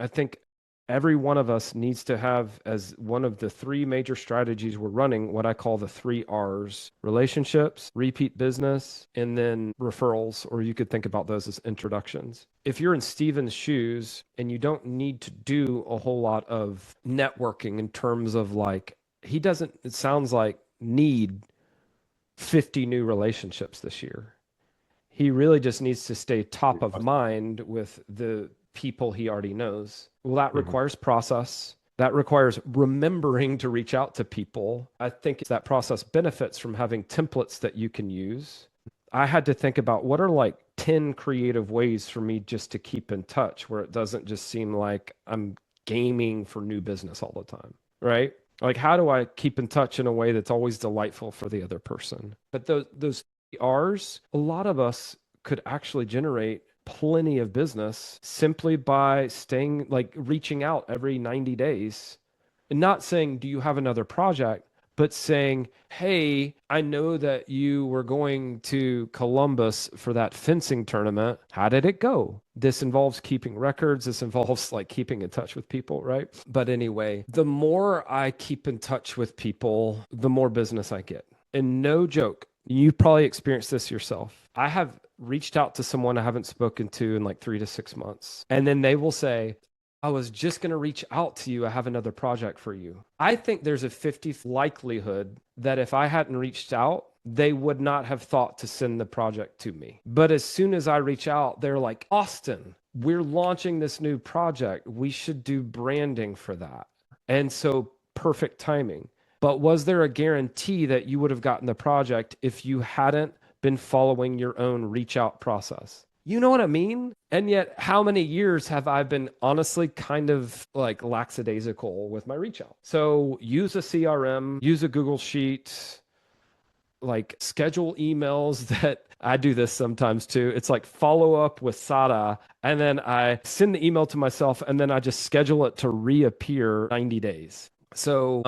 I think every one of us needs to have as one of the three major strategies we're running what I call the three R's: relationships, repeat business, and then referrals, or you could think about those as introductions. If you're in Steven's shoes and you don't need to do a whole lot of networking in terms of like, he doesn't, it sounds like, need 50 new relationships this year. He really just needs to stay top of mind with the people he already knows. Well, that Mhm. requires process. That requires remembering to reach out to people. I think that process benefits from having templates that you can use. I had to think about what are like 10 creative ways for me just to keep in touch where it doesn't just seem like I'm gaming for new business all the time, right? Like, how do I keep in touch in a way that's always delightful for the other person? But those R's, a lot of us could actually generate plenty of business simply by staying, like, reaching out every 90 days and not saying, do you have another project? But saying, hey, I know that you were going to Columbus for that fencing tournament. How did it go? This involves keeping records. This involves like keeping in touch with people, right? But anyway, the more I keep in touch with people, the more business I get. And no joke, you've probably experienced this yourself. I have reached out to someone I haven't spoken to in like 3 to 6 months, and then they will say, I was just going to reach out to you. I have another project for you. I think there's a 50 likelihood that if I hadn't reached out, they would not have thought to send the project to me. But as soon as I reach out, they're like, Austin, we're launching this new project. We should do branding for that. And so perfect timing. But was there a guarantee that you would have gotten the project if you hadn't been following your own reach out process? You know what I mean? And yet, how many years have I been honestly kind of like lackadaisical with my reach out? So use a CRM, use a Google Sheet, like schedule emails that I do this sometimes too. It's like follow up with Sada, and then I send the email to myself, and then I just schedule it to reappear 90 days. So,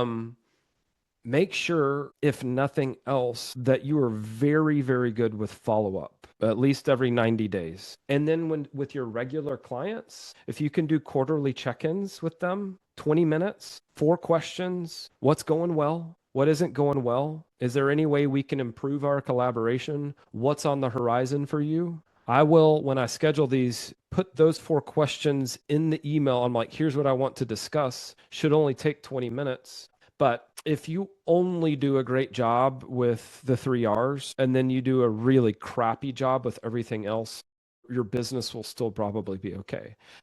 make sure, if nothing else, that you are very, very good with follow up, at least every 90 days. And then when with your regular clients, if you can do quarterly check-ins with them, 20 minutes, 4 questions, what's going well? What isn't going well? Is there any way we can improve our collaboration? What's on the horizon for you? I will, when I schedule these, put those 4 questions in the email. I'm like, here's what I want to discuss. Should only take 20 minutes. But if you only do a great job with the 3 R's and then you do a really crappy job with everything else, your business will still probably be okay.